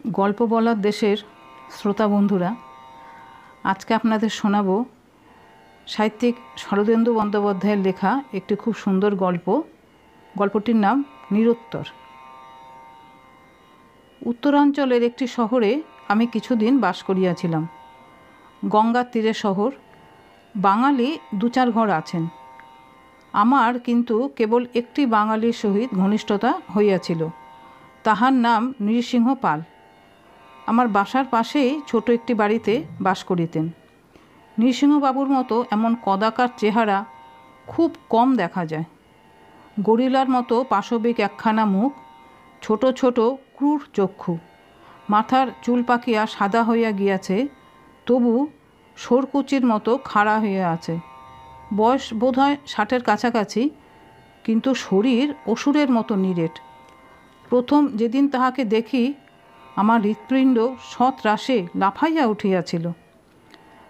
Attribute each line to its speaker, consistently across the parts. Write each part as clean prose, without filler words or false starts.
Speaker 1: গল্প বলার দেশের শ্রোতা বন্ধুরা, আজকে আপনাদের শোনাব সাহিত্যিক শরদিন্দু বন্দ্যোপাধ্যায়ের লেখা একটি খুব সুন্দর গল্প। গল্পটির নাম নিরুত্তর। উত্তরাঞ্চলের একটি শহরে আমি কিছুদিন বাস করিয়াছিলাম। গঙ্গার তীরে শহর, বাঙালি দু চার ঘর আছেন। আমার কিন্তু কেবল একটি বাঙালির সহিত ঘনিষ্ঠতা হইয়াছিল, তাহার নাম নৃসিংহ পাল। আমার বাসার পাশেই ছোট একটি বাড়িতে বাস করিতেন। নৃসিংহবাবুর মতো এমন কদাকার চেহারা খুব কম দেখা যায়। গরিলার মতো পাশবিক একখানা মুখ, ছোট ছোট ক্রূর চক্ষু, মাথার চুল পাকিয়া সাদা হইয়া গিয়াছে, তবু সরকুচির মতো খাড়া হইয়া আছে। বয়স বোধহয় 60-এর কাছাকাছি, কিন্তু শরীর অসুরের মতো নিরেট। প্রথম যেদিন তাহাকে দেখি, আমার হৃৎপিণ্ড সৎরাশে লাফাইয়া উঠিয়াছিল।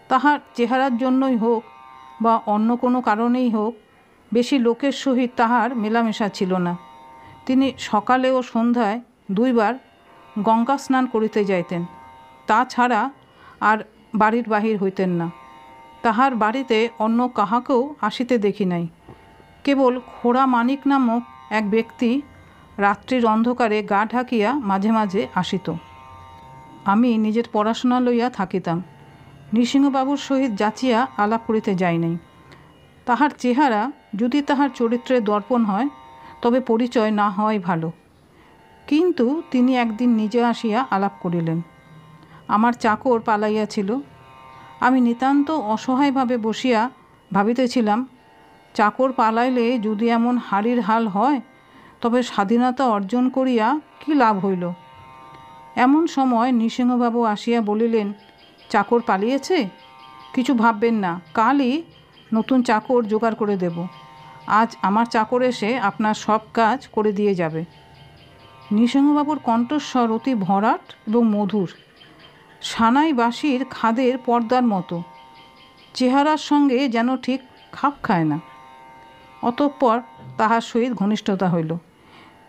Speaker 1: তাহার চেহারার জন্যই হোক বা অন্য কোনো কারণেই হোক, বেশি লোকের সহিত তাহার মেলামেশা ছিল না। তিনি সকালে ও সন্ধ্যায় 2 বার গঙ্গা স্নান করিতে যাইতেন, তাছাড়া আর বাড়ির বাহির হইতেন না। তাহার বাড়িতে অন্য কাহাকেও আসিতে দেখি নাই। কেবল খোড়া মানিক নামক এক ব্যক্তি রাত্রির অন্ধকারে গা ঢাকিয়া মাঝে মাঝে আসিত। আমি নিজের পড়াশোনা লইয়া থাকিতাম। নৃসিংহবাবুর সহিত যাচিয়া আলাপ করিতে যাই নাই। তাহার চেহারা যদি তাহার চরিত্রের দর্পণ হয়, তবে পরিচয় না হওয়াই ভালো। কিন্তু তিনি একদিন নিজে আসিয়া আলাপ করিলেন। আমার চাকর পালাইয়াছিল। আমি নিতান্ত অসহায়ভাবে বসিয়া ভাবিতেছিলাম, চাকর পালাইলে যদি এমন হাড়ির হাল হয়, তবে স্বাধীনতা অর্জন করিয়া কি লাভ হইল। এমন সময় নৃসিংহবাবু আসিয়া বলিলেন, চাকর পালিয়েছে? কিছু ভাববেন না, কালই নতুন চাকর জোগাড় করে দেব। আজ আমার চাকর এসে আপনার সব কাজ করে দিয়ে যাবে। নৃসিংহবাবুর কণ্ঠস্বর অতি ভরাট এবং মধুর, সানাই বাঁশির খাদের পর্দার মতো। চেহারার সঙ্গে যেন ঠিক খাপ খায় না। অতঃপর তাহার সহিত ঘনিষ্ঠতা হইল।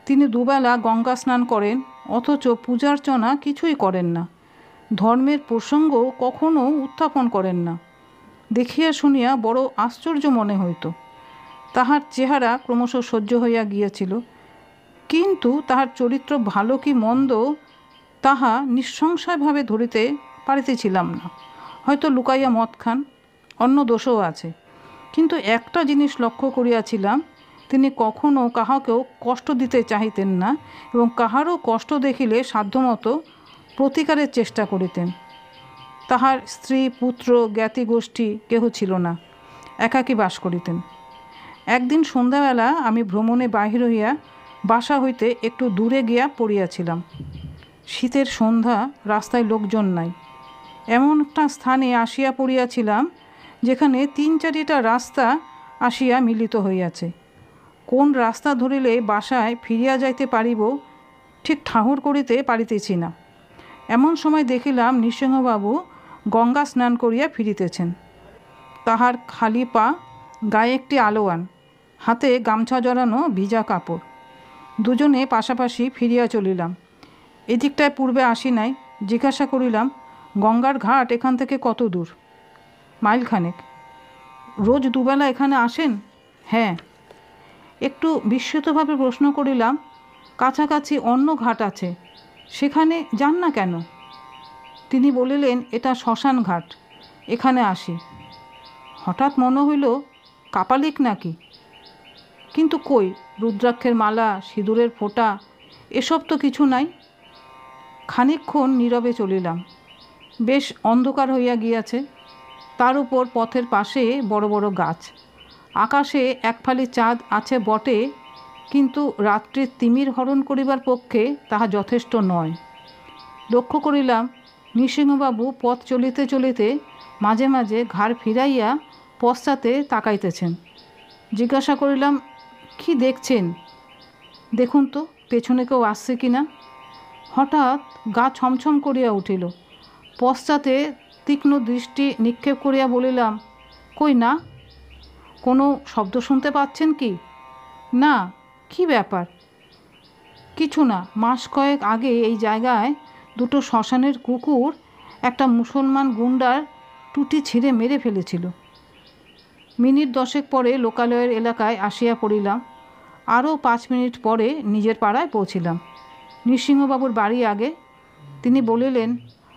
Speaker 1: তিনি দুবেলা গঙ্গা স্নান করেন, অথচ পূজার্চনা কিছুই করেন না। ধর্মের প্রসঙ্গ কখনও উত্থাপন করেন না। দেখিয়া শুনিয়া বড় আশ্চর্য মনে হইত। তাহার চেহারা ক্রমশ সহ্য হইয়া গিয়াছিল, কিন্তু তাহার চরিত্র ভালো কি মন্দ তাহা নিঃসংশয়ভাবে ধরিতে পারিতেছিলাম না। হয়তো লুকাইয়া মদ খান, অন্য দোষও আছে। কিন্তু একটা জিনিস লক্ষ্য করিয়াছিলাম, তিনি কখনও কাহাকেও কষ্ট দিতে চাহিতেন না এবং কাহারও কষ্ট দেখিলে সাধ্যমতো প্রতিকারের চেষ্টা করিতেন। তাহার স্ত্রী, পুত্র, জ্ঞাতি গোষ্ঠী কেহ ছিল না, একাকী বাস করিতেন। একদিন সন্ধ্যাবেলা আমি ভ্রমণে বাহির হইয়া বাসা হইতে একটু দূরে গিয়া পড়িয়াছিলাম। শীতের সন্ধ্যা, রাস্তায় লোকজন নাই। এমন একটা স্থানে আসিয়া পড়িয়াছিলাম যেখানে 3-4টা রাস্তা আসিয়া মিলিত হইয়াছে। কোন রাস্তা ধরিলে বাসায় ফিরিয়া যাইতে পারিব ঠিক ঠাহর করিতে পারিতেছি না। এমন সময় দেখিলাম নৃসিংহবাবু গঙ্গা স্নান করিয়া ফিরিতেছেন। তাহার খালি পা, গায়ে একটি আলোয়ান, হাতে গামছা জড়ানো ভিজা কাপড়। দুজনে পাশাপাশি ফিরিয়া চলিলাম। এদিকটায় পূর্বে আসি নাই। জিজ্ঞাসা করিলাম, গঙ্গার ঘাট এখান থেকে কত দূর? মাইলখানেক। রোজ দুবেলা এখানে আসেন? হ্যাঁ। একটু বিস্মিতভাবে প্রশ্ন করিলাম, কাছাকাছি অন্য ঘাট আছে, সেখানে যান না কেন? তিনি বলিলেন, এটা শ্মশান ঘাট, এখানে আসি। হঠাৎ মনে হইল, কাপালিক নাকি? কিন্তু কই, রুদ্রাক্ষের মালা, সিঁদুরের ফোঁটা, এসব তো কিছু নাই। খানিকক্ষণ নীরবে চলিলাম। বেশ অন্ধকার হইয়া গিয়াছে। তার উপর পথের পাশে বড় বড় গাছ। আকাশে এক ফালি চাঁদ আছে বটে, কিন্তু রাত্রির তিমির হরণ করিবার পক্ষে তাহা যথেষ্ট নয়। লক্ষ্য করিলাম, নৃসিংহবাবু পথ চলিতে চলিতে মাঝে মাঝে ঘাড় ফিরাইয়া পশ্চাতে তাকাইতেছেন। জিজ্ঞাসা করিলাম, কি দেখছেন? দেখুন তো পেছনে কেউ আসছে কি না। হঠাৎ গা ছমছম করিয়া উঠিল। পশ্চাতে তীক্ষ্ণ দৃষ্টি নিক্ষেপ করিয়া বলিলাম, কই না। কোনো শব্দ শুনতে পাচ্ছেন কি? না। কি ব্যাপার? কিছু না, মাস কয়েক আগে এই জায়গায় দুটো শ্মশানের কুকুর একটা মুসলমান গুন্ডার টুটি ছিঁড়ে মেরে ফেলেছিল। মিনিট 10 পরে লোকালয়ের এলাকায় আসিয়া পড়িলাম। আরও 5 মিনিট পরে নিজের পাড়ায় পৌঁছিলাম। নৃসিংহবাবুর বাড়ি আগে। তিনি বলিলেন,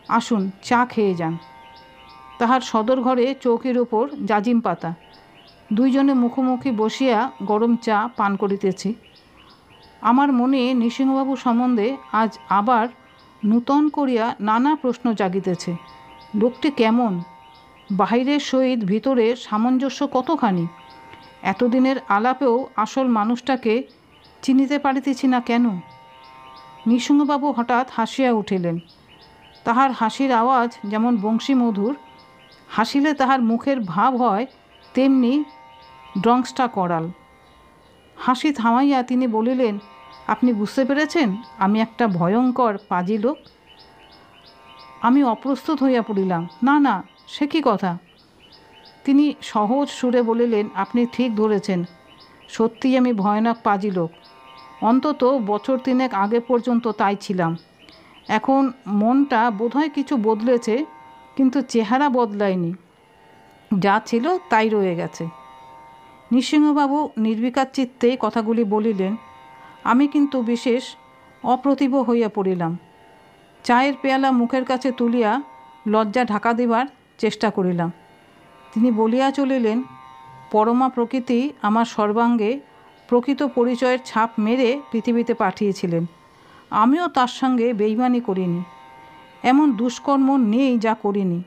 Speaker 1: আসুন, চা খেয়ে যান। তাহার সদর ঘরে চৌকির ওপর জাজিম পাতা। দুইজনে মুখোমুখি বসিয়া গরম চা পান করিতেছি। আমার মনে নৃসিংহবাবু সম্বন্ধে আজ আবার নূতন করিয়া নানা প্রশ্ন জাগিতেছে। লোকটি কেমন? বাহিরের সহিত ভিতরে সামঞ্জস্য কতখানি? এতদিনের আলাপেও আসল মানুষটাকে চিনিতে পারিতেছি না কেন? নৃসিংহবাবু হঠাৎ হাসিয়া উঠিলেন। তাহার হাসির আওয়াজ যেমন বংশীমধুর, হাসিলে তাহার মুখের ভাব হয় তেমনি ড্রংস্টা করাল। হাসি থামাইয়া তিনি বলিলেন, আপনি বুঝতে পেরেছেন আমি একটা ভয়ঙ্কর পাজি লোক? আমি অপ্রস্তুত হইয়া পড়িলাম। না না, সে কি কথা? তিনি সহজ সুরে বলিলেন, আপনি ঠিক ধরেছেন, সত্যিই আমি ভয়ানক পাজি লোক। অন্তত বছর 3 আগে পর্যন্ত তাই ছিলাম। এখন মনটা বোধহয় কিছু বদলেছে, কিন্তু চেহারা বদলায়নি। যা ছিল তাই রয়ে গেছে। নৃসিংহবাবু নির্বিকার চিত্তে কথাগুলি বলিলেন। আমি কিন্তু বিশেষ অপ্রতিভ হইয়া পড়িলাম। চায়ের পেয়ালা মুখের কাছে তুলিয়া লজ্জা ঢাকা দিবার চেষ্টা করিলাম। তিনি বলিয়া চলিলেন, পরমা প্রকৃতি আমার সর্বাঙ্গে প্রকৃত পরিচয়ের ছাপ মেরে পৃথিবীতে পাঠিয়েছিলেন। আমিও তার সঙ্গে বেইমানি করিনি। এমন দুষ্কর্ম নেই যা করিনি।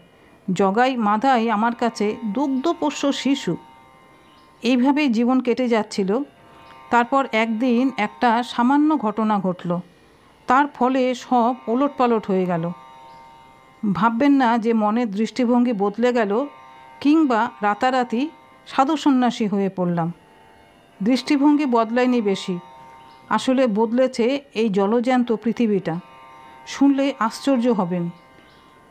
Speaker 1: জগাই মাদাই আমার কাছে দুগ্ধপোষ্য শিশু। এইভাবেই জীবন কেটে যাচ্ছিল। তারপর একদিন একটা সামান্য ঘটনা ঘটল। তার ফলে সব ওলটপালট হয়ে গেল। ভাববেন না যে মনের দৃষ্টিভঙ্গি বদলে গেল কিংবা রাতারাতি সাধু সন্ন্যাসী হয়ে পড়লাম। দৃষ্টিভঙ্গি বদলায়নি বেশি, আসলে বদলেছে এই জলজ্যান্ত পৃথিবীটা। শুনলে আশ্চর্য হবেন।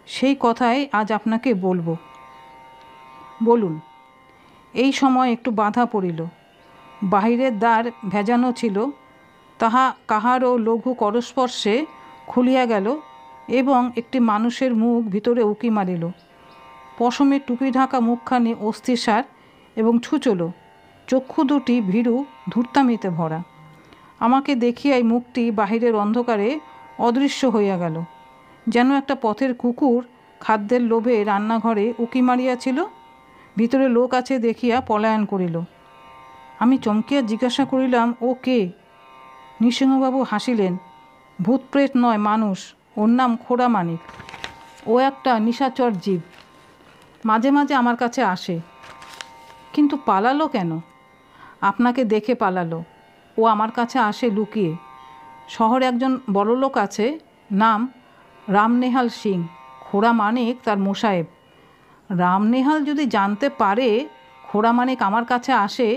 Speaker 1: সেই কথাই আজ আপনাকে বলবো। বলুন। এই সময় একটু বাধা পড়িল। বাহিরের দ্বার ভেজানো ছিল, তাহা কাহারও লঘু করস্পর্শে খুলিয়া গেল এবং একটি মানুষের মুখ ভিতরে উকি মারিল। পশমে টুপি ঢাকা মুখখানি অস্থিসার এবং ছুচলো, চক্ষু দুটি ভীরু ধূর্তামিতে ভরা। আমাকে দেখিয়াই মুখটি বাহিরের অন্ধকারে অদৃশ্য হইয়া গেল, যেন একটা পথের কুকুর খাদ্যের লোভে রান্নাঘরে উকি মারিয়াছিল, ভিতরে লোক আছে দেখিয়া পলায়ন করিল। আমি চমকিয়া জিজ্ঞাসা করিলাম, ও কে? নৃসিংহবাবু হাসিলেন। ভূতপ্রেত নয়, মানুষ। ওর নাম খোড়ামানিক। ও একটা নিশাচর জীব। মাঝে মাঝে আমার কাছে আসে। কিন্তু পালালো কেন? আপনাকে দেখে পালালো। ও আমার কাছে আসে লুকিয়ে। শহরে একজন বড়লোক আছে, নাম রামনেহাল সিং। খোড়ামানিক তার মোসাহেব। রামনেহাল যদি জানতে পারে খোড়ামানিক আমার কাছে আসে,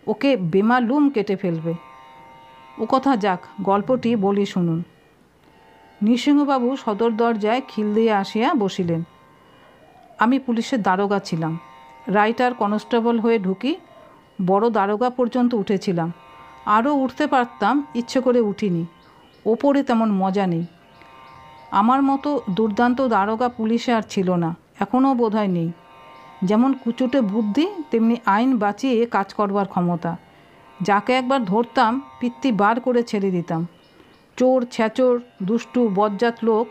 Speaker 1: ওকে বেমালুম কেটে ফেলবে। ও কথা যাক, গল্পটি বলি শুনুন। নৃসিংহবাবু সদর দরজায় খিল দিয়ে আসিয়া বসিলেন। আমি পুলিশের দারোগা ছিলাম। রাইটার কনস্টেবল হয়ে ঢুকি বড় দারোগা পর্যন্ত উঠেছিলাম। আরও উঠতে পারতাম, ইচ্ছে করে উঠিনি। ওপরে তেমন মজা নেই। আমার মতো দুর্দান্ত দারোগা পুলিশে আর ছিল না, এখনও বোধহয় নেই। যেমন কুচুটে বুদ্ধি, তেমনি আইন বাঁচিয়ে কাজ করবার ক্ষমতা। যাকে একবার ধরতাম পিত্তি বার করে ছেড়ে দিতাম। চোর, ছ্যাচোর, দুষ্টু, বজ্জাত লোক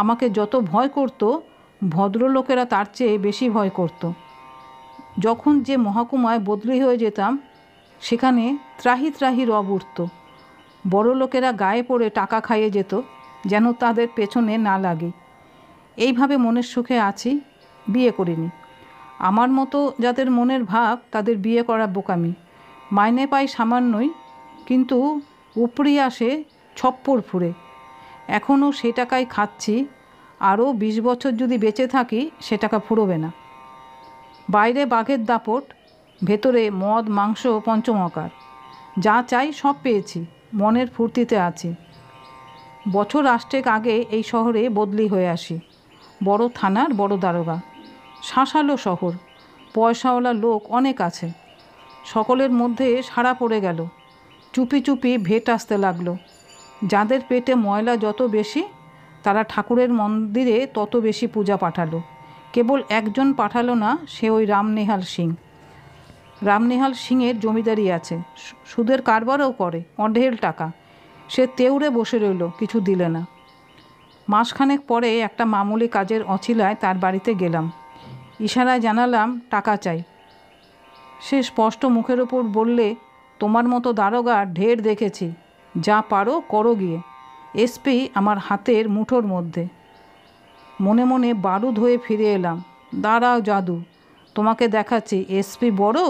Speaker 1: আমাকে যত ভয় করত, ভদ্রলোকেরা তার চেয়ে বেশি ভয় করত। যখন যে মহকুমায় বদলি হয়ে যেতাম, সেখানে ত্রাহি ত্রাহি রব উঠত। বড় লোকেরা গায়ে পড়ে টাকা খাইয়ে যেত, যেন তাদের পেছনে না লাগে। এইভাবে মনের সুখে আছি, বিয়ে করিনি। আমার মতো যাদের মনের ভাব, তাদের বিয়ে করা বোকামি। মাইনে পাই সামান্যই, কিন্তু উপরি আসে ছপ্পর ফুরে। এখনও সে টাকাই খাচ্ছি। আরও 20 বছর যদি বেঁচে থাকি, সে টাকা ফুরোবে না। বাইরে বাঘের দাপট, ভেতরে মদ, মাংস, পঞ্চমকার। যা চাই সব পেয়েছি, মনের ফুর্তিতে আছি। বছর 8 আগে এই শহরে বদলি হয়ে আসি। বড় থানার বড় দারোগা। শাঁসালো শহর, পয়সাওয়ালা লোক অনেক আছে। সকলের মধ্যে সাড়া পড়ে গেল। চুপি চুপি ভেট আসতে লাগলো। যাদের পেটে ময়লা যত বেশি, তারা ঠাকুরের মন্দিরে তত বেশি পূজা পাঠালো। কেবল একজন পাঠালো না, সে ওই রামনেহাল সিং। রামনেহাল সিংয়ের জমিদারি আছে, সুদের কারবারও করে, অঢেল টাকা। সে তেউড়ে বসে রইল, কিছু দিলে না। মাসখানেক পরে একটা মামুলি কাজের অছিলায় তার বাড়িতে গেলাম। ইশারায় জানালাম টাকা চাই। সে স্পষ্ট মুখের ওপর বললে, তোমার মতো দারোগা ঢের দেখেছি, যা পারো করো গিয়ে। এসপি আমার হাতের মুঠোর মধ্যে। মনে মনে বারুদ হয়ে ফিরে এলাম। দাঁড়াও জাদু, তোমাকে দেখাচ্ছি এসপি বড়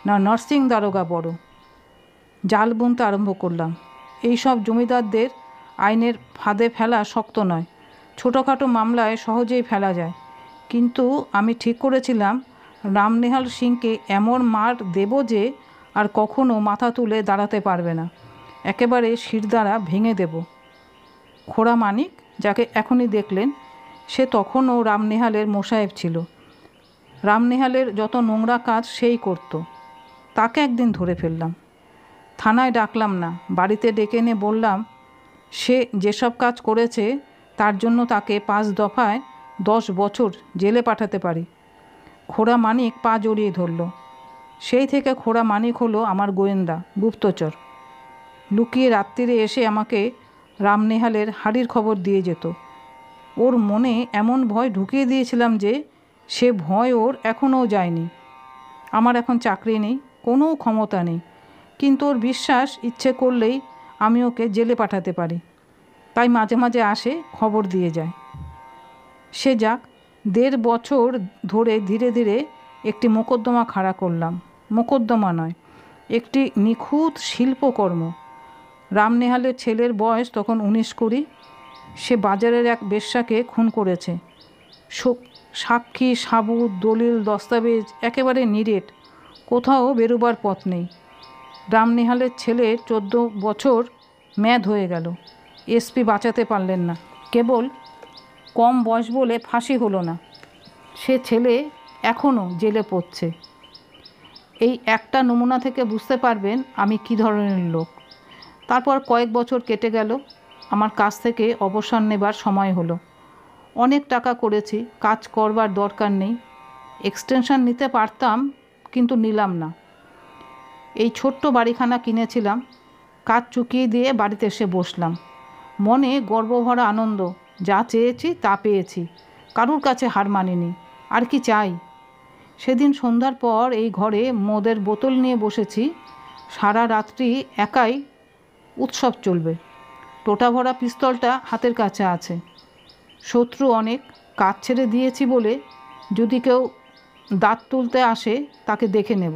Speaker 1: না নার্সিং দারোগা বড়। জাল বুনতে আরম্ভ করলাম। এইসব জমিদারদের আইনের ফাঁদে ফেলা শক্ত নয়, ছোটোখাটো মামলায় সহজেই ফেলা যায়। কিন্তু আমি ঠিক করেছিলাম রামনেহাল সিংকে এমন মার দেব যে আর কখনো মাথা তুলে দাঁড়াতে পারবে না, একেবারে শিরদাঁড়া ভেঙে দেব। খোড়া মানিক, যাকে এখনই দেখলেন, সে তখনও রামনেহালের মোসাহেব ছিল। রামনেহালের যত নোংরা কাজ সেই করত। তাকে একদিন ধরে ফেললাম। থানায় ডাকলাম না, বাড়িতে ডেকে এনে বললাম সে যেসব কাজ করেছে তার জন্য তাকে 5 দফায় 10 বছর জেলে পাঠাতে পারি। খোড়া মানিক পা জড়িয়ে ধরল। সেই থেকে খোড়া মানিক হলো আমার গোয়েন্দা, গুপ্তচর। লুকিয়ে রাত্রিরে এসে আমাকে রামনেহালের হাড়ির খবর দিয়ে যেত। ওর মনে এমন ভয় ঢুকিয়ে দিয়েছিলাম যে সে ভয় ওর এখনও যায়নি। আমার এখন চাকরি নেই, কোনো ক্ষমতা নেই, কিন্তু ওর বিশ্বাস ইচ্ছে করলেই আমি ওকে জেলে পাঠাতে পারি। তাই মাঝে মাঝে আসে, খবর দিয়ে যায়। সে যাক, 1.5 বছর ধরে ধীরে ধীরে একটি মোকদ্দমা খাড়া করলাম। মোকদ্দমা নয়, একটি নিখুঁত শিল্পকর্ম। রামনেহালের ছেলের বয়স তখন 19-20। সে বাজারের এক বেশ্যাকে খুন করেছে। সাক্ষী, সাবুত, দলিল, দস্তাবেজ একেবারে নিরেট, কোথাও বেরোবার পথ নেই। রামনেহালের ছেলের 14 বছর মেয়াদ হয়ে গেল। এসপি বাঁচাতে পারলেন না, কেবল কম বয়স বলে ফাঁসি হলো না। সে ছেলে এখনও জেলে পড়ছে। এই একটা নমুনা থেকে বুঝতে পারবেন আমি কী ধরনের লোক। তারপর কয়েক বছর কেটে গেল। আমার কাছ থেকে অবসর নেবার সময় হলো। অনেক টাকা করেছি, কাজ করবার দরকার নেই। এক্সটেনশন নিতে পারতাম, কিন্তু নিলাম না। এই ছোট্ট বাড়িখানা কিনেছিলাম। কাজ চুকিয়ে দিয়ে বাড়িতে এসে বসলাম। মনে গর্বভরা আনন্দ, যা চেয়েছি তা পেয়েছি, কারুর কাছে হার মানিনি। আর কি চাই? সেদিন সন্ধ্যার পর এই ঘরে মদের বোতল নিয়ে বসেছি। সারা রাত্রি একাই উৎসব চলবে। টোটা ভরা পিস্তলটা হাতের কাছে আছে। শত্রু অনেক, কাজ ছেড়ে দিয়েছি বলে যদি কেউ দাঁত তুলতে আসে তাকে দেখে নেব।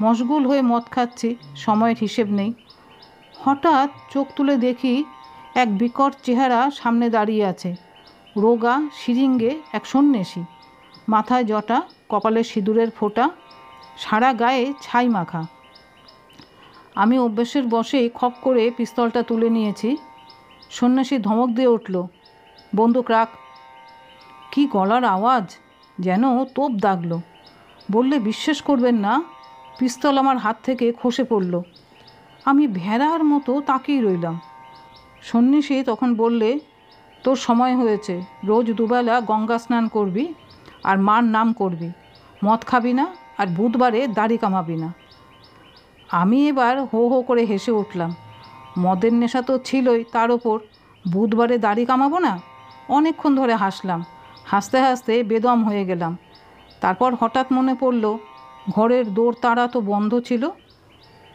Speaker 1: মশগুল হয়ে মদ খাচ্ছি, সময়ের হিসেব নেই। হঠাৎ চোখ তুলে দেখি এক বিকট চেহারা সামনে দাঁড়িয়ে আছে। রোগা, সিরিঙ্গে এক সন্ন্যাসী, মাথায় জটা, কপালে সিঁদুরের ফোঁটা, সারা গায়ে ছাই মাখা। আমি অভ্যেসের বশেই খপ করে পিস্তলটা তুলে নিয়েছি। সন্ন্যাসী ধমক দিয়ে উঠল, বন্দুক রাখ। কি গলার আওয়াজ, যেন তোপ দাগলো। বললে বিশ্বাস করবেন না, পিস্তল আমার হাত থেকে খসে পড়ল। আমি ভেড়ার মতো তাকিয়ে রইলাম। সন্ন্যাসী তখন বললে, তোর সময় হয়েছে, রোজ দুবেলা গঙ্গা স্নান করবি আর মার নাম করবি, মদ খাবি না, আর বুধবারে দাড়ি কামাবি না। আমি এবার হো হো করে হেসে উঠলাম। মদের নেশা তো ছিলই, তার ওপর বুধবারে দাড়ি কামাবো না। অনেকক্ষণ ধরে হাসলাম। হাসতে হাসতে বেদম হয়ে গেলাম। তারপর হঠাৎ মনে পড়ল, ঘরের দোর তাড়া তো বন্ধ ছিল।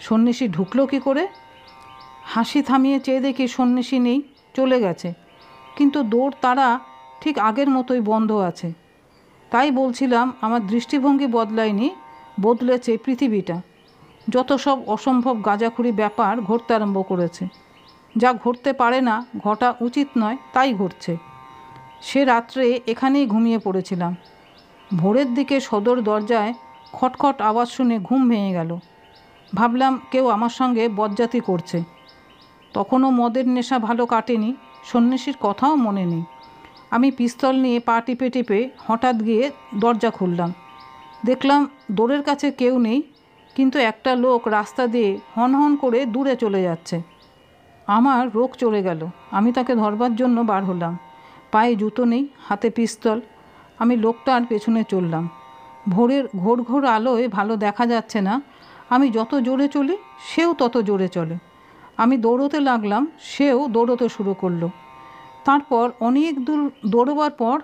Speaker 1: সন্ন্যাসী ঢুকলো কী করে? হাসি থামিয়ে চেয়ে দেখি সন্ন্যাসী নেই, চলে গেছে। কিন্তু দোর তাড়া ঠিক আগের মতোই বন্ধ আছে। তাই বলছিলাম, আমার দৃষ্টিভঙ্গি বদলায়নি, বদলেছে পৃথিবীটা। যত সব অসম্ভব গাঁজাখুরি ব্যাপার ঘটতে আরম্ভ করেছে। যা ঘটতে পারে না, ঘটা উচিত নয়, তাই ঘটছে। সে রাত্রে এখানেই ঘুমিয়ে পড়েছিলাম। ভোরের দিকে সদর দরজায় খটখট আওয়াজ শুনে ঘুম ভেঙে গেল। ভাবলাম কেউ আমার সঙ্গে বজ্জাতি করছে। তখনও মদের নেশা ভালো কাটেনি, সন্ন্যাসীর কথাও মনে নেই। আমি পিস্তল নিয়ে পা টিপে টিপে হঠাৎ গিয়ে দরজা খুললাম। দেখলাম দোরের কাছে কেউ নেই, কিন্তু একটা লোক রাস্তা দিয়ে হন হন করে দূরে চলে যাচ্ছে। আমার রোগ চড়ে গেল। আমি তাকে ধরবার জন্য বার হলাম। পায়ে জুতো নেই, হাতে পিস্তল। আমি লোকটার পেছনে চললাম। ভোরের ঘোর ঘোর আলোয় ভালো দেখা যাচ্ছে না। আমি যত জোরে চলি সেও তত জোরে চলে। আমি দৌড়োতে লাগলাম, সেও দৌড়োতে শুরু করলো। তারপর অনেক দূর দৌড়বার পর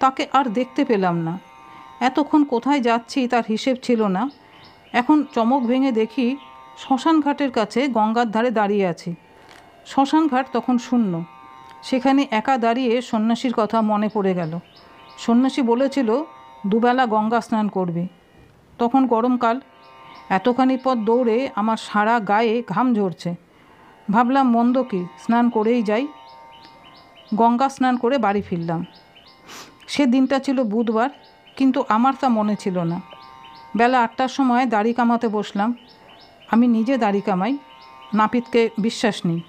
Speaker 1: তাকে আর দেখতে পেলাম না। এতক্ষণ কোথায় যাচ্ছি তার হিসেব ছিল না। এখন চমক ভেঙে দেখি শ্মশান ঘাটের কাছে গঙ্গার ধারে দাঁড়িয়ে আছি। শ্মশান ঘাট তখন শূন্য। সেখানে একা দাঁড়িয়ে সন্ন্যাসীর কথা মনে পড়ে গেল। সন্ন্যাসী বলেছিল দুবেলা গঙ্গা স্নান করবে। তখন গরমকাল। এতখানি পথ দৌড়ে আমার সারা গায়ে ঘাম ঝরছে। ভাবলাম মন্দ কি, স্নান করেই যাই। গঙ্গা স্নান করে বাড়ি ফিরলাম। সে দিনটা ছিল বুধবার, কিন্তু আমার তা মনে ছিল না। বেলা 8টার সময় দাড়ি কামাতে বসলাম। আমি নিজে দাড়ি কামাই, নাপিতকে বিশ্বাস নেই।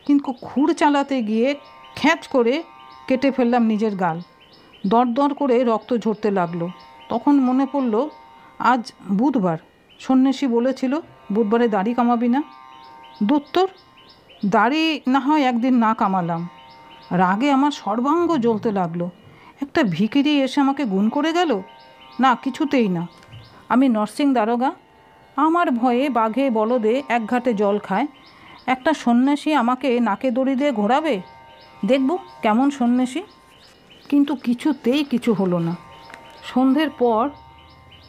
Speaker 1: কিন্তু খুর চালাতে গিয়ে খ্যাঁচ করে কেটে ফেললাম নিজের গাল। দরদর করে রক্ত ঝরতে লাগলো। তখন মনে পড়ল আজ বুধবার। সন্ন্যাসী বলেছিল বুধবারে দাড়ি কামাবি না। দূত্তর, দাড়ি না হয় একদিন না কামালাম। রাগে আমার সর্বাঙ্গ জ্বলতে লাগলো। একটা ভিখিরি এসে আমাকে গুণ করে গেল। না, কিছুতেই না। আমি নরসিং দারোগা। আমার ভয়ে বাঘে বলদে এক ঘাটে জল খায়। একটা সন্ন্যাসী আমাকে নাকে দড়ি দিয়ে ঘোরাবে। দেখব কেমন সন্ন্যাসী। কিন্তু কিছুতেই কিছু হলো না। সন্ধ্যের পর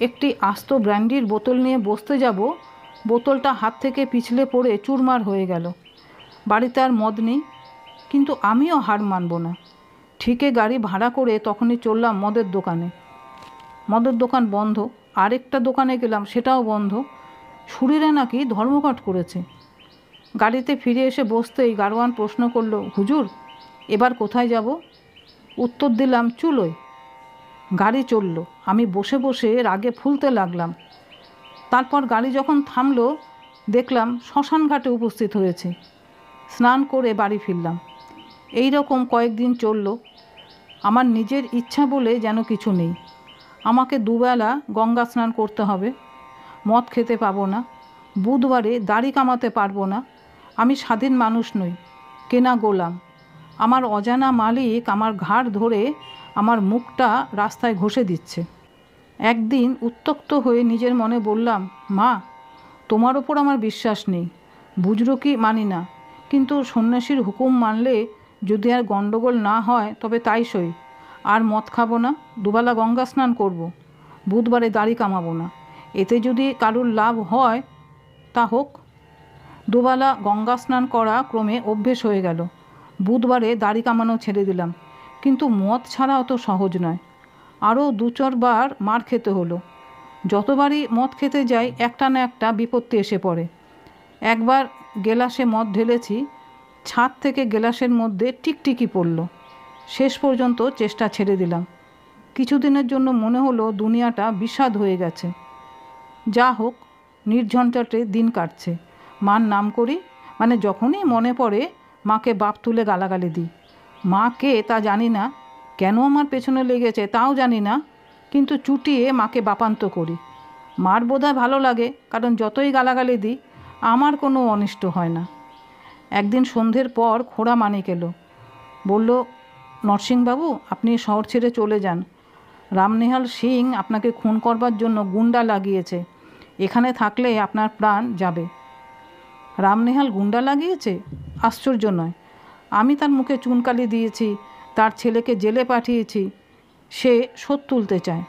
Speaker 1: একটি আস্ত ব্র্যান্ডির বোতল নিয়ে বসতে যাব, বোতলটা হাত থেকে পিছলে পড়ে চুরমার হয়ে গেল। বাড়িতে আর মদ নেই, কিন্তু আমিও হার মানব না। ঠিকে গাড়ি ভাড়া করে তখনই চললাম মদের দোকানে। মদের দোকান বন্ধ। আরেকটা দোকানে গেলাম, সেটাও বন্ধ। শুঁড়িরা নাকি ধর্মঘট করেছে। গাড়িতে ফিরে এসে বসতেই গাড়োয়ান প্রশ্ন করল, হুজুর এবার কোথায় যাব? উত্তর দিলাম, চুলোয়। গাড়ি চলল। আমি বসে বসে রাগে ফুলতে লাগলাম। তারপর গাড়ি যখন থামলো দেখলাম শ্মশান ঘাটে উপস্থিত হয়েছে। স্নান করে বাড়ি ফিরলাম। এই রকম কয়েকদিন চলল। আমার নিজের ইচ্ছা বলে যেন কিছু নেই। আমাকে দুবেলা গঙ্গা স্নান করতে হবে। মদ খেতে পাবো না। বুধবারে দাড়ি কামাতে পারবো না। আমি স্বাধীন মানুষ নই, কেনা গোলাম। আমার অজানা মালিক আমার ঘাড় ধরে আমার মুখটা রাস্তায় ঘষে দিচ্ছে। একদিন উত্ত্যক্ত হয়ে নিজের মনে বললাম, মা, তোমার ওপর আমার বিশ্বাস নেই, বুজরুকি মানি না, কিন্তু সন্ন্যাসীর হুকুম মানলে যদি আর গণ্ডগোল না হয় তবে তাই সই। আর মদ খাবো না, দুবেলা গঙ্গা স্নান করব, বুধবারে দাড়ি কামাবো না। এতে যদি কারুর লাভ হয় তা হোক। দুবেলা গঙ্গা স্নান করা ক্রমে অভ্যেস হয়ে গেল। বুধবারে দাড়ি কামানো ছেড়ে দিলাম। কিন্তু মদ ছাড়া অত সহজ নয়। আরও 2-4 বার মার খেতে হলো। যতবারই মদ খেতে যাই একটা না একটা বিপত্তি এসে পড়ে। একবার গেলাসে মদ ঢেলেছি, ছাদ থেকে গেলাসের মধ্যে টিকটিকি পড়ল। শেষ পর্যন্ত চেষ্টা ছেড়ে দিলাম। কিছুদিনের জন্য মনে হলো দুনিয়াটা বিষাদ হয়ে গেছে। যা হোক, নির্ঝঞ্ঝাটে দিন কাটছে। মার নাম করি, মানে যখনই মনে পড়ে মাকে বাপ তুলে গালাগালি দিই। মা কে তা জানি না, কেন আমার পেছনে লেগেছে তাও জানি না, কিন্তু চুটিয়ে মাকে বাপান্ত করি। মার বোধহয় ভালো লাগে, কারণ যতই গালাগালি দিই আমার কোনো অনিষ্ট হয় না। একদিন সন্ধ্যের পর খোড়া মানিক এলো। বলল, নরসিংবাবু, আপনি শহর ছেড়ে চলে যান। রামনিহাল সিং আপনাকে খুন করবার জন্য গুন্ডা লাগিয়েছে। এখানে থাকলে আপনার প্রাণ যাবে। রামনিহাল গুন্ডা লাগিয়েছে? আশ্চর্য নয়। আমি তার মুখে চুনকালি দিয়েছি, তার ছেলেকে জেলে পাঠিয়েছি। সে শোধ তুলতে চায়।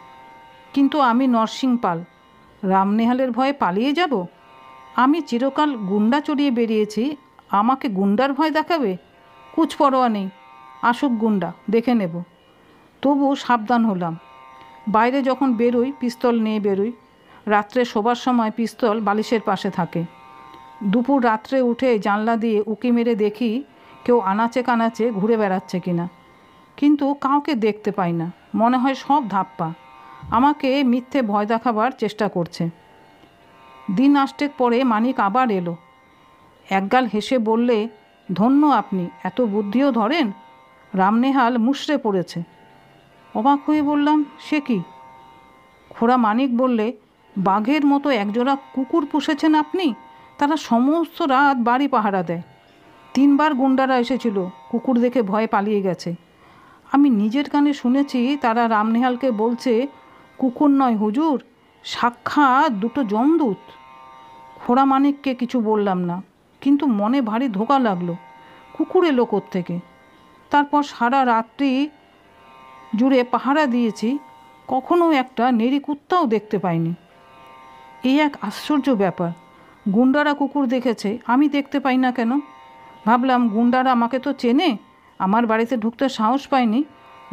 Speaker 1: কিন্তু আমি নরসিং পাল, রামনিহালের ভয়ে পালিয়ে যাব? আমি চিরকাল গুন্ডা চড়িয়ে বেরিয়েছি, আমাকে গুন্ডার ভয় দেখাবে? কুছ পরোয়া নেই, আসুক গুন্ডা, দেখে নেব। তবু সাবধান হলাম। বাইরে যখন বেরোই পিস্তল নিয়ে বেরোই। রাত্রে শোবার সময় পিস্তল বালিশের পাশে থাকে। দুপুর রাত্রে উঠে জানলা দিয়ে উঁকি মেরে দেখি কেউ আনাচে কানাচে ঘুরে বেড়াচ্ছে কিনা, কিন্তু কাউকে দেখতে পাই না। মনে হয় সব ধাপ্পা, আমাকে মিথ্যে ভয় দেখাবার চেষ্টা করছে। দিন আষ্টেক পরে মানিক আবার এলো। একগাল হেসে বললে, ধন্য আপনি, এত বুদ্ধিও ধরেন। রামনিহাল মুষড়ে পড়েছে। অবাক হয়ে বললাম, সে কি? খোড়া মানিক বললে, বাঘের মতো একজোড়া কুকুর পুষেছেন আপনি, তারা সমস্ত রাত বাড়ি পাহারা দেয়। 3বার গুন্ডারা এসেছিল, কুকুর দেখে ভয়ে পালিয়ে গেছে। আমি নিজের কানে শুনেছি তারা রামনেহালকে বলছে, কুকুর নয় হুজুর, সাক্ষাৎ 2টো যমদূত। খোড়া মানিককে কিছু বললাম না, কিন্তু মনে ভারী ধোঁকা লাগলো। কুকুর এলো কোত্থেকে? তারপর সারা রাত্রি জুড়ে পাহারা দিয়েছি, কখনো একটা নেড়ি কুত্তাও দেখতে পাইনি। এই এক আশ্চর্য ব্যাপার, গুন্ডারা কুকুর দেখেছে, আমি দেখতে পাই না কেন? ভাবলাম গুন্ডারা আমাকে তো চেনে, আমার বাড়িতে ঢুকতে সাহস পায়নি,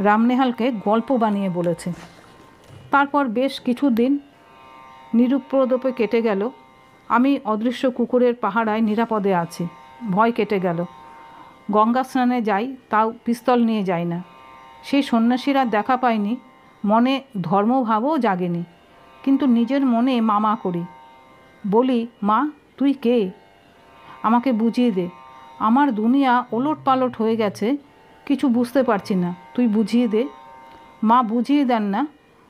Speaker 1: রামনেহালকে গল্প বানিয়ে বলেছে। তারপর বেশ কিছুদিন নিরুপদ্রবে কেটে গেল। আমি অদৃশ্য কুকুরের পাহারায় নিরাপদে আছি, ভয় কেটে গেল। গঙ্গা স্নানে যাই, তাও পিস্তল নিয়ে যাই না। সেই সন্ন্যাসীরা দেখা পাইনি, মনে ধর্মভাবও জাগেনি, কিন্তু নিজের মনে মামা করি। বলি, মা তুই কে? আমাকে বুঝিয়ে দে, আমার দুনিয়া ওলট পালট হয়ে গেছে, কিছু বুঝতে পারছি না, তুই বুঝিয়ে দে। মা বুঝিয়ে দেন না,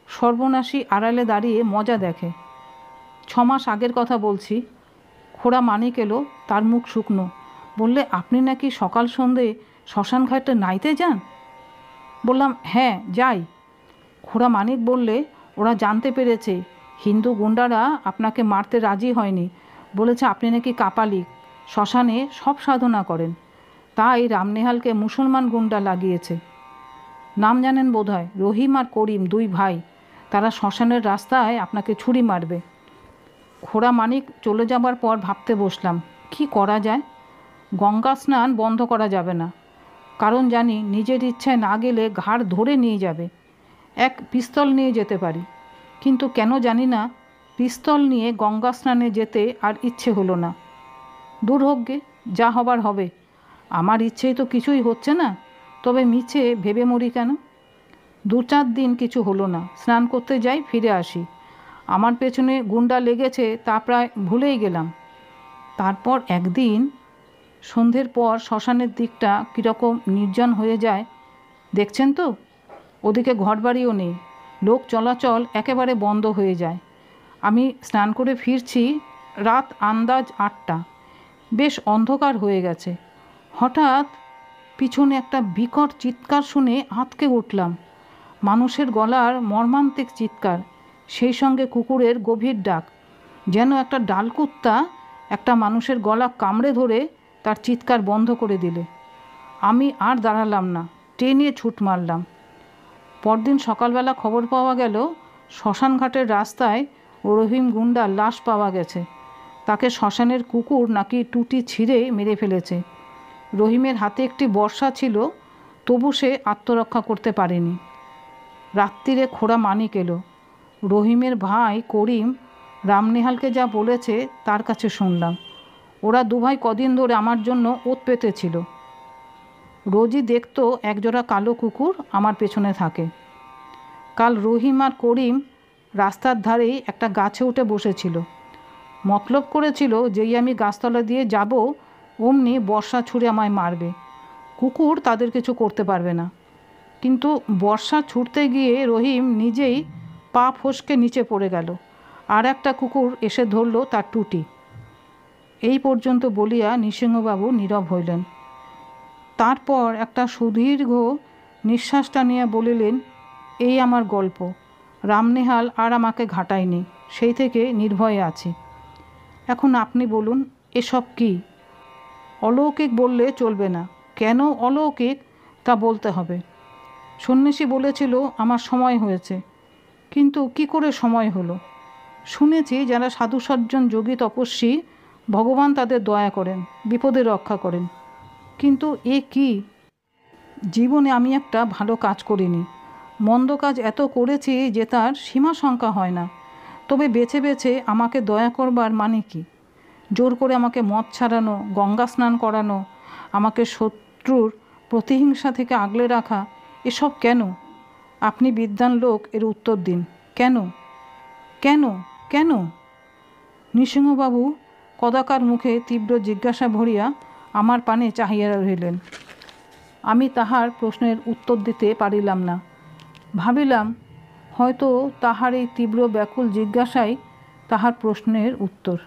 Speaker 1: সর্বনাশী আড়ালে দাঁড়িয়ে মজা দেখে। 6 মাস আগের কথা বলছি। খোড়া মানিক এলো, তার মুখ শুকনো। বললে, আপনি নাকি সকাল সন্ধে শ্মশান ঘাটে নাইতে যান? বললাম, হ্যাঁ যাই। খোড়া মানিক বললে, ওরা জানতে পেরেছে হিন্দু গুন্ডারা আপনাকে মারতে রাজি হয়নি, বলেছে আপনি নাকি কাপালিক, শ্মশানে সব সাধনা করেন, তাই রামনেহালকে মুসলমান গুন্ডা লাগিয়েছে। নাম জানেন বোধহয়, রহিম আর করিম, 2 ভাই। তারা শ্মশানের রাস্তায় আপনাকে ছুরি মারবে। খোড়া মানিক চলে যাবার পর ভাবতে বসলাম, কি করা যায়। গঙ্গা স্নান বন্ধ করা যাবে না, কারণ জানি নিজের ইচ্ছায় না গেলে ঘাড় ধরে নিয়ে যাবে। এক পিস্তল নিয়ে যেতে পারি, কিন্তু কেন জানি না পিস্তল নিয়ে গঙ্গা স্নানে যেতে আর ইচ্ছে হলো না। দূর হোক গে, যা হবার হবে। আমার ইচ্ছেই তো কিছুই হচ্ছে না, তবে মিছে ভেবে মরি কেন? 2-4 দিন কিছু হলো না, স্নান করতে যাই, ফিরে আসি। আমার পেছনে গুন্ডা লেগেছে তা প্রায় ভুলেই গেলাম। তারপর একদিন সন্ধ্যের পর শ্মশানের দিকটা কীরকম নির্জন হয়ে যায়, দেখছেন তো? ওদিকে ঘরবাড়িও নেই, লোক চলাচল একেবারে বন্ধ হয়ে যায়। আমি স্নান করে ফিরছি, রাত আন্দাজ 8টা, বেশ অন্ধকার হয়ে গেছে। হঠাৎ পিছনে একটা বিকট চিৎকার শুনে আঁতকে উঠলাম। মানুষের গলার মর্মান্তিক চিৎকার, সেই সঙ্গে কুকুরের গভীর ডাক, যেন একটা ডালকুত্তা একটা মানুষের গলা কামড়ে ধরে তার চিৎকার বন্ধ করে দিলে। আমি আর দাঁড়ালাম না, টেনে ছুট মারলাম। পরদিন সকালবেলা খবর পাওয়া গেল শ্মশানঘাটের রাস্তায় রহিম গুন্ডার লাশ পাওয়া গেছে। তাকে শ্মশানের কুকুর নাকি টুটি ছিঁড়ে মেরে ফেলেছে। রহিমের হাতে একটি বর্শা ছিল, তবু সে আত্মরক্ষা করতে পারেনি। রাত্রিরে খোড়া মানিক এলো। রহিমের ভাই করিম রামনেহালকে যা বলেছে তার কাছে শুনলাম। ওরা 2 ভাই কদিন ধরে আমার জন্য ওত পেতেছিল। রোজই দেখতো একজোড়া কালো কুকুর আমার পেছনে থাকে। কাল রহিম আর করিম রাস্তার ধারেই একটা গাছে উঠে বসেছিল। মতলব করেছিল যেই আমি গাছতলা দিয়ে যাব অমনি বর্ষা ছুঁড়ে আমায় মারবে। কুকুর তাদের কিছু করতে পারবে না। কিন্তু বর্ষা ছুটতে গিয়ে রহিম নিজেই পা ফসকে নিচে পড়ে গেল, আর একটা কুকুর এসে ধরল তার টুটি। এই পর্যন্ত বলিয়া নৃসিংহবাবু নীরব হইলেন। তারপর একটা সুদীর্ঘ নিঃশ্বাস টানিয়া বলিলেন, এই আমার গল্প। রামনেহাল আর আমাকে ঘাটায়নি, সেই থেকে নির্ভয়ে আছি। এখন আপনি বলুন, এসব কি? অলৌকিক বললে চলবে না, কেন অলৌকিক তা বলতে হবে। সন্ন্যাসী বলেছিল আমার সময় হয়েছে, কিন্তু কি করে সময় হলো? শুনেছি যারা সাধু সজ্জন যোগী তপস্বী, ভগবান তাদের দয়া করেন, বিপদে রক্ষা করেন। কিন্তু এ কি? জীবনে আমি একটা ভালো কাজ করিনি, মন্দ কাজ এত করেছি যে তার সীমা সংখ্যা হয় না। তবে বেছে বেছে আমাকে দয়া করবার মানে কি? জোর করে আমাকে মদ ছাড়ানো, গঙ্গা স্নান করানো, আমাকে শত্রুর প্রতিহিংসা থেকে আগলে রাখা, এসব কেন? আপনি বিদ্বান লোক, এর উত্তর দিন। কেন কেন কেন? নৃসিংহবাবু কদাকার মুখে তীব্র জিজ্ঞাসা ভরিয়া আমার পানে চাহিয়া রহিলেন। আমি তাহার প্রশ্নের উত্তর দিতে পারিলাম না। ভাবিলাম হয়তো তাহার এই তীব্র ব্যাকুল জিজ্ঞাসাই তাহার প্রশ্নের উত্তর।